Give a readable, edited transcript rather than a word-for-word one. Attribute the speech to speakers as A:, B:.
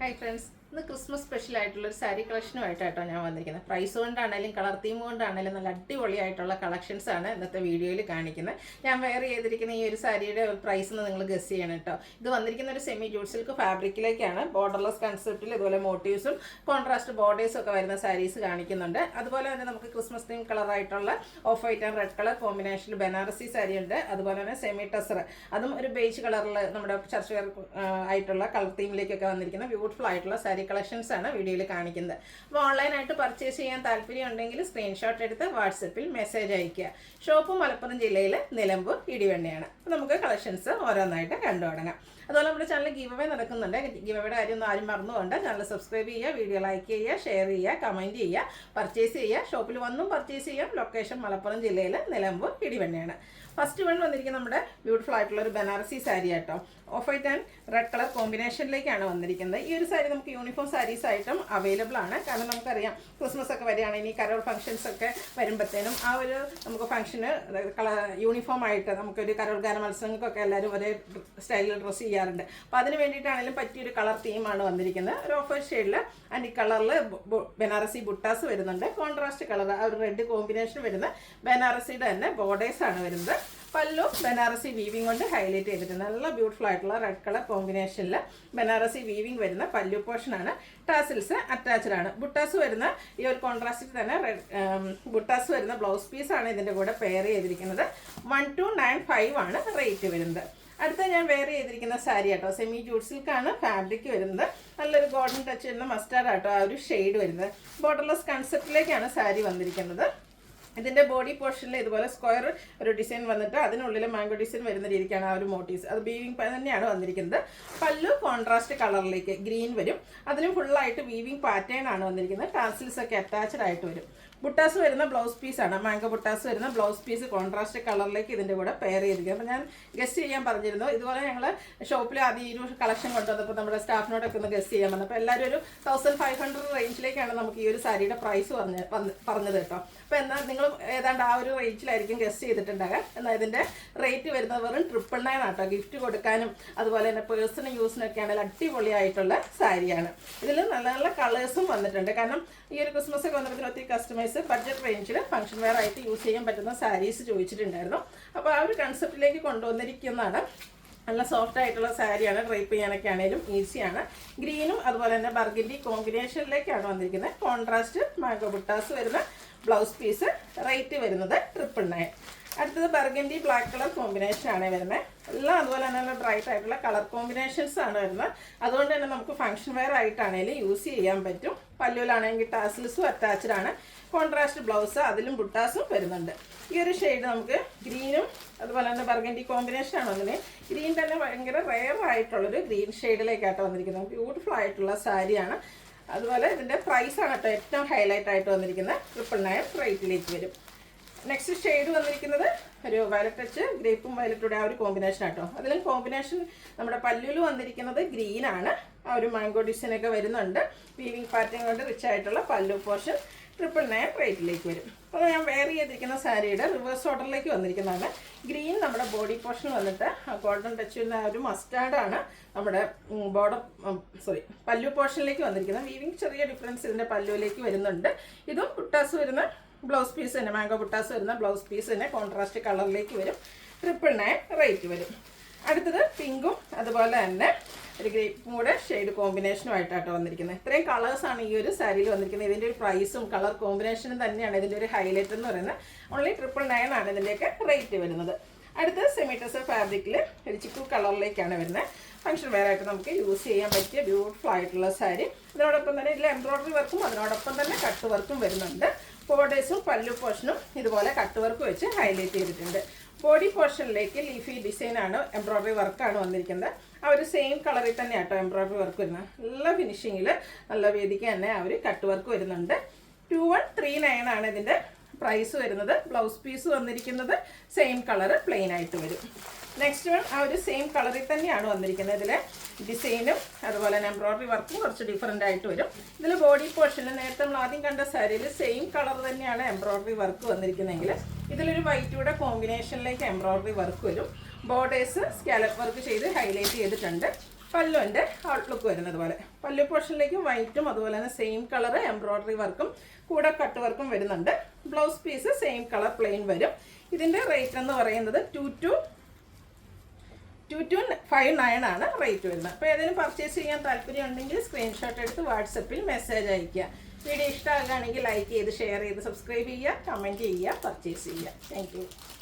A: Hi friends. ഇന്ന് Christmas special ആയിട്ടുള്ള ഒരു സാരി കളക്ഷനുമായിട്ടാണ് ഞാൻ വന്നിരിക്കുന്നത്. പ്രൈസ് കൊണ്ടാണെങ്കിലും കളർ തീം കൊണ്ടാണെങ്കിലും നല്ല അടിപൊളിയായിട്ടുള്ള കളക്ഷൻസ് ആണ് ഇന്നത്തെ വീഡിയോയിൽ കാണിക്കുന്നത്. ഞാൻ വെയർ ചെയ്തിരിക്കുന്ന ഈ ഒരു സാരിയുടെ പ്രൈസ് നിങ്ങൾ ഗസ് ചെയ്യണം കേട്ടോ. ഇത് വന്നിരിക്കുന്ന ഒരു സെമി ജൂട്ട് സിൽക്ക് ഫാബ്രിക്കിലേക്കാണ്. ബോർഡർലെസ് കൺസെപ്റ്റിൽ ഇതുപോലെ മോട്ടീവ്സും കോൺട്രാസ്റ്റ് ബോർഡേഴ്സും ഒക്കെ വരുന്ന സാരീസ് കാണിക്കുന്നുണ്ട്. അതുപോലെ തന്നെ നമുക്ക് ക്രിസ്മസ് തീം കളറായിട്ടുള്ള off white and red colour കോമ്പിനേഷനിൽ ബനാറസി സാരി ഉണ്ട്. അതുപോലെ തന്നെ സെമി ടസർ, അതും ഒരു ബേജ് കളറിൽ നമ്മുടെ ചർച്ച വെയർ ആയിട്ടുള്ള കളർ തീമിലേക്കൊക്കെ വന്നിരിക്കുന്ന ബ്യൂട്ടിഫുൾ ആയിട്ടുള്ള സാരി കളക്ഷൻസ് ആണ് വീഡിയോയിൽ കാണിക്കുന്നത്. അപ്പോൾ ഓൺലൈനായിട്ട് പർച്ചേസ് ചെയ്യാൻ താല്പര്യം ഉണ്ടെങ്കിൽ സ്ക്രീൻഷോട്ട് എടുത്ത് വാട്സപ്പിൽ മെസ്സേജ് അയയ്ക്കുക. ഷോപ്പ് മലപ്പുറം ജില്ലയിൽ നിലമ്പൂർ ഇടിവണ്ണയാണ്. അപ്പോൾ നമുക്ക് കളക്ഷൻസ് ഓരോന്നായിട്ട് കണ്ടു തുടങ്ങാം. അതുപോലെ നമ്മുടെ ചാനൽ ഗീവ് അവേ നടക്കുന്നുണ്ട്. ഗീവ് അവേയുടെ കാര്യമൊന്നും ആരും മറന്നുകൊണ്ട് ചാനൽ സബ്സ്ക്രൈബ് ചെയ്യുക, വീഡിയോ ലൈക്ക് ചെയ്യുക, ഷെയർ ചെയ്യുക, കമൻറ്റ് ചെയ്യുക, പർച്ചേസ് ചെയ്യുക. ഷോപ്പിൽ വന്നും പർച്ചേസ് ചെയ്യാം. ലൊക്കേഷൻ മലപ്പുറം ജില്ലയിൽ നിലമ്പൂർ ഇടിവണ്ണയാണ്. ഫസ്റ്റ് വൺ വന്നിരിക്കുന്നത് നമ്മുടെ ബ്യൂട്ടിഫുൾ ആയിട്ടുള്ള ഒരു ബനാറസി സാരി ആട്ടോ. Off white and red colour കോമ്പിനേഷനിലേക്കാണ് വന്നിരിക്കുന്നത്. ഈ ഒരു സാരി നമുക്ക് യൂണിഫോം സാരീസ് ആയിട്ടും അവൈലബിൾ ആണ്. കാരണം നമുക്കറിയാം ക്രിസ്മസ് ഒക്കെ വരികയാണെങ്കിൽ കരോൾ ഫംഗ്ഷൻസ് ഒക്കെ വരുമ്പോഴത്തേനും ആ ഒരു നമുക്ക് ഫംഗ്ഷന് യൂണിഫോം ആയിട്ട് നമുക്കൊരു കരോൾ ഗാന മത്സരങ്ങൾക്കൊക്കെ എല്ലാവരും ഒരേ സ്റ്റൈലിൽ ഡ്രസ്സ് ചെയ്യാറുണ്ട്. അപ്പോൾ അതിന് വേണ്ടിയിട്ടാണെങ്കിലും പറ്റിയൊരു കളർ തീമാണ് വന്നിരിക്കുന്നത്. ഒരു ഓഫ് വൈറ്റ് ഷെയ്ഡിൽ ആൻഡ് ഈ കളറിൽ ബനാറസി ബുട്ടാസ് വരുന്നുണ്ട്. കോൺട്രാസ്റ്റ് കളർ ആ ഒരു റെഡ് കോമ്പിനേഷൻ വരുന്ന ബനാറസിയുടെ തന്നെ ബോർഡേഴ്സ് ആണ് വരുന്നത്. പല്ലു ബനാറസി വീവിംഗ് കൊണ്ട് ഹൈലൈറ്റ് ചെയ്തിട്ടുണ്ട്. നല്ല ബ്യൂട്ടിഫുൾ ആയിട്ടുള്ള റെഡ് കളർ കോമ്പിനേഷനിൽ ബനാറസി വീവിംഗ് വരുന്ന പല്ലു പോർഷനാണ്. ടാസിൽസ് അറ്റാച്ച്ഡ് ആണ്. ബുട്ടാസ് വരുന്ന ഈ ഒരു കോൺട്രാസ്റ്റിൽ തന്നെ ബുട്ടാസ് വരുന്ന ബ്ലൗസ് പീസാണ് ഇതിൻ്റെ കൂടെ പെയർ ചെയ്തിരിക്കുന്നത്. 1295 ആണ് റേറ്റ് വരുന്നത്. അടുത്ത ഞാൻ വെയർ ചെയ്തിരിക്കുന്ന സാരി ആട്ടോ. സെമി ജൂട്ട് സിൽക്കാണ് ഫാബ്രിക് വരുന്നത്. നല്ലൊരു ഗോൾഡൻ ടച്ച് വരുന്ന മസ്റ്റാർഡ് ആട്ടോ ആ ഒരു ഷെയ്ഡ് വരുന്നത്. ബോർഡർലെസ് കൺസെപ്റ്റിലേക്കാണ് സാരി വന്നിരിക്കുന്നത്. ഇതിൻ്റെ ബോഡി പോർഷനിൽ ഇതുപോലെ സ്ക്വയർ ഒരു ഡിസൈൻ വന്നിട്ട് അതിനുള്ളിൽ മാംഗോ ഡിസൈൻ വരുന്ന രീതിക്കാണ് ആ ഒരു മോട്ടീവ്സ്. അത് വീവിംഗ് തന്നെയാണ് വന്നിരിക്കുന്നത്. പല്ലു കോൺട്രാസ്റ്റ് കളറിലേക്ക് ഗ്രീൻ വരും. അതിനും ഫുള്ളായിട്ട് വീവിംഗ് പാറ്റേൺ ആണ് വന്നിരിക്കുന്നത്. ടാസിൽസ് ഒക്കെ അറ്റാച്ച്ഡ് ആയിട്ട് വരും. ബുട്ടാസ് വരുന്ന ബ്ലൗസ് പീസാണ്. മാംഗോ ബുട്ടാസ് വരുന്ന ബ്ലൗസ് പീസ് കോൺട്രാസ്റ്റ് കളറിലേക്ക് ഇതിൻ്റെ കൂടെ പെയർ ചെയ്തിരിക്കുന്നത്. അപ്പോൾ ഞാൻ ഗസ്റ്റ് ചെയ്യാൻ പറഞ്ഞിരുന്നു. ഇതുപോലെ ഞങ്ങൾ ഷോപ്പിൽ ആദ്യം ഈ ഒരു കളക്ഷൻ കൊണ്ടുവന്നപ്പോൾ നമ്മുടെ സ്റ്റാഫിനോടൊക്കെ ഒന്ന് ഗസ്റ്റ് ചെയ്യാൻ വന്നപ്പോൾ എല്ലാവരും ഒരു 1500 റേഞ്ചിലേക്കാണ് നമുക്ക് ഈ ഒരു സാരിയുടെ പ്രൈസ് പറഞ്ഞത് കേട്ടോ. അപ്പോൾ എന്നാൽ നിങ്ങൾ ഏതാണ്ട് ആ ഒരു റേഞ്ചിലായിരിക്കും ഗസ്റ്റ് ചെയ്തിട്ടുണ്ടാകാം. എന്നാൽ ഇതിൻ്റെ റേറ്റ് വരുന്നത് വെറും 999 ആട്ടോ. ഗിഫ്റ്റ് കൊടുക്കാനും അതുപോലെ തന്നെ പേഴ്സണൽ യൂസിനൊക്കെ ആണെങ്കിൽ അടിപൊളിയായിട്ടുള്ള സാരിയാണ്. ഇതിൽ നല്ല നല്ല കളേഴ്സും വന്നിട്ടുണ്ട്. കാരണം ഈ ഒരു ക്രിസ്മസ് ഒക്കെ വന്നപ്പോൾ ഒത്തിരി കസ്റ്റമേഴ്സ് ബഡ്ജറ്റ് റേഞ്ചിൽ ഫംഗ്ഷൻ വെയർ ആയിട്ട് യൂസ് ചെയ്യാൻ പറ്റുന്ന സാരീസ് ചോദിച്ചിട്ടുണ്ടായിരുന്നു. അപ്പോൾ ആ ഒരു കൺസെപ്റ്റിലേക്ക് കൊണ്ടുവന്നിരിക്കുന്നതാണ്. നല്ല സോഫ്റ്റ് ആയിട്ടുള്ള സാരിയാണ്. ഡ്രൈപ്പ് ചെയ്യാനൊക്കെ ആണെങ്കിലും ഈസിയാണ്. ഗ്രീനും അതുപോലെ തന്നെ ബർഗൻഡി കോമ്പിനേഷനിലേക്കാണ് വന്നിരിക്കുന്നത്. കോൺട്രാസ്റ്റ് മാംഗോ ബുട്ടാസ് വരുന്ന ബ്ലൗസ് പീസ്. റേറ്റ് വരുന്നത് 999. അടുത്തത് ബർഗൻഡി ബ്ലാക്ക് കളർ കോമ്പിനേഷൻ ആണ് വരുന്നത്. എല്ലാം അതുപോലെ തന്നെ നല്ല ബ്രൈറ്റ് ആയിട്ടുള്ള കളർ കോമ്പിനേഷൻസ് ആണ് വരുന്നത്. അതുകൊണ്ട് തന്നെ നമുക്ക് ഫംഗ്ഷൻ വെയർ ആയിട്ടാണെങ്കിലും യൂസ് ചെയ്യാൻ പറ്റും. പല്ലുവിലാണെങ്കിൽ ടാസിൽസും അറ്റാച്ച്ഡ് ആണ്. കോൺട്രാസ്റ്റ് ബ്ലൗസ്, അതിലും ബുട്ടാസും വരുന്നുണ്ട്. ഈ ഒരു ഷെയ്ഡ് നമുക്ക് ഗ്രീനും അതുപോലെ തന്നെ ബർഗൻഡി കോമ്പിനേഷൻ ആണ് വന്നത്. ഗ്രീൻ തന്നെ ഭയങ്കര റെയർ ആയിട്ടുള്ളൊരു ഗ്രീൻ ഷെയ്ഡിലേക്കായിട്ട് വന്നിരിക്കുന്നത്. ബ്യൂട്ടിഫുൾ ആയിട്ടുള്ള സാരിയാണ്. അതുപോലെ ഇതിൻ്റെ പ്രൈസാണ് കേട്ടോ ഏറ്റവും ഹൈലൈറ്റ് ആയിട്ട് വന്നിരിക്കുന്നത്. 999 റേറ്റിലേക്ക് വരും. നെക്സ്റ്റ് ഷെയ്ഡ് വന്നിരിക്കുന്നത് ഒരു വയലറ്റ് ടച്ച് ഗ്രേപ്പും വയലറ്റൂടെ ആ ഒരു കോമ്പിനേഷൻ ആട്ടോ. അതിലും കോമ്പിനേഷൻ നമ്മുടെ പല്ലുവിൽ വന്നിരിക്കുന്നത് ഗ്രീനാണ്. ആ ഒരു മാംഗോ ഡിസൈനൊക്കെ വരുന്നുണ്ട്. വീവിംഗ് പാറ്റേൺ കൊണ്ട് റിച്ച് ആയിട്ടുള്ള പല്ലു പോർഷൻ. 999 റേറ്റിലേക്ക് വരും. അപ്പോൾ ഞാൻ വെയർ ചെയ്തിരിക്കുന്ന സാരിയുടെ റിവേഴ്സ് ഓർഡറിലേക്ക് വന്നിരിക്കുന്നതാണ്. ഗ്രീൻ നമ്മുടെ ബോഡി പോർഷൻ വന്നിട്ട് ഗോൾഡൻ ടച്ച് വരുന്ന ആ ഒരു മസ്റ്റാർഡാണ് നമ്മുടെ പല്ലു പോർഷനിലേക്ക് വന്നിരിക്കുന്നത്. വീവിംഗ് ചെറിയ ഡിഫറൻസ് ഇതിൻ്റെ പല്ലുവിലേക്ക് വരുന്നുണ്ട്. ഇതും ബുട്ടാസ് വരുന്ന ബ്ലൗസ് പീസ് തന്നെ, മാംഗോ ബുട്ടാസ് വരുന്ന ബ്ലൗസ് പീസ് തന്നെ കോൺട്രാസ്റ്റ് കളറിലേക്ക് വരും. 999 റേറ്റ് വരും. അടുത്തത് പിങ്കും അതുപോലെ തന്നെ ഒരു ഗ്രേപ്പും കൂടെ ഷെയ്ഡ് കോമ്പിനേഷനുമായിട്ടാണ് വന്നിരിക്കുന്നത്. ഇത്രയും കളേഴ്സാണ് ഈ ഒരു സാരിയിൽ വന്നിരിക്കുന്നത്. ഇതിൻ്റെ ഒരു പ്രൈസും കളർ കോമ്പിനേഷനും തന്നെയാണ് ഇതിൻ്റെ ഒരു ഹൈലൈറ്റ് എന്ന് പറയുന്നത്. ഓൺലി 999 ആണ് ഇതിൻ്റെയൊക്കെ റേറ്റ് വരുന്നത്. അടുത്തത് സെമി ടസർ ഫാബ്രിക്കിൽ ഒരു ചിക്കു കളറിലേക്കാണ് വരുന്നത്. ഫംഗ്ഷൻ വെയർ ആയിട്ട് നമുക്ക് യൂസ് ചെയ്യാൻ പറ്റിയ ബ്യൂട്ടിഫുൾ ആയിട്ടുള്ള സാരി. ഇതിനോടൊപ്പം തന്നെ ഇതിൽ എംബ്രോയ്ഡറി വർക്കും അതിനോടൊപ്പം തന്നെ കട്ട് വർക്കും വരുന്നുണ്ട്. ബോർഡേഴ്സും പല്ലു പോർഷനും ഇതുപോലെ കട്ട് വർക്ക് വെച്ച് ഹൈലൈറ്റ് ചെയ്തിട്ടുണ്ട്. ബോഡി പോർഷനിലേക്ക് ലീഫി ഡിസൈനാണ്, എംബ്രോയ്ഡറി വർക്കാണ് വന്നിരിക്കുന്നത്. ആ ഒരു സെയിം കളറിൽ തന്നെ ആട്ടോ എംബ്രോയ്ഡറി വർക്ക് വരുന്നത്. നല്ല ഫിനിഷിങ്ങിൽ നല്ല വേദിക്ക് തന്നെ ആ ഒരു കട്ട് വർക്ക് വരുന്നുണ്ട്. 2139 ആണ് ഇതിൻ്റെ പ്രൈസ് വരുന്നത്. ബ്ലൗസ് പീസ് വന്നിരിക്കുന്നത് സെയിം കളർ പ്ലെയിൻ ആയിട്ട് വരും. നെക്സ്റ്റ് വൺ ആ ഒരു സെയിം കളറിൽ തന്നെയാണ് വന്നിരിക്കുന്നത്. ഇതിൽ ഡിസൈനും അതുപോലെ തന്നെ എംബ്രോയ്ഡറി വർക്കും കുറച്ച് ഡിഫറൻ്റ് ആയിട്ട് വരും. ഇതിൽ ബോഡി പോർഷനിൽ നേരത്തെ നമ്മൾ ആദ്യം കണ്ട സാരിയിൽ സെയിം കളർ തന്നെയാണ് എംബ്രോയ്ഡറി വർക്ക് വന്നിരിക്കുന്നതെങ്കിൽ ഇതിലൊരു വൈറ്റൂടെ കോമ്പിനേഷനിലേക്ക് എംബ്രോയ്ഡറി വർക്ക് വരും. ബോർഡേഴ്സ് സ്കാലപ്പ് വർക്ക് ചെയ്ത് ഹൈലൈറ്റ് ചെയ്തിട്ടുണ്ട്. പല്ലുവിൻ്റെ ഔട്ട്ലുക്ക് വരുന്നത് പോലെ. പല്ലു പോർഷനിലേക്ക് വൈറ്റും അതുപോലെ തന്നെ സെയിം കളർ എംബ്രോയ്ഡറി വർക്കും കൂടെ കട്ട് വർക്കും വരുന്നുണ്ട്. Blouse piece same colour plain വരും. ഇതിൻ്റെ റേറ്റ് എന്ന് പറയുന്നത് 2259 ആണ് റേറ്റ് വരുന്നത്. അപ്പോൾ ഏതെങ്കിലും പർച്ചേസ് ചെയ്യാൻ താല്പര്യം ഉണ്ടെങ്കിൽ സ്ക്രീൻഷോട്ട് എടുത്ത് വാട്സപ്പിൽ മെസ്സേജ് അയയ്ക്കുക. വീഡിയോ ഇഷ്ടമാകുകയാണെങ്കിൽ ലൈക്ക് ചെയ്ത് ഷെയർ ചെയ്ത് സബ്സ്ക്രൈബ് ചെയ്യുക, കമൻറ്റ് ചെയ്യുക, പർച്ചേസ് ചെയ്യുക. Thank you.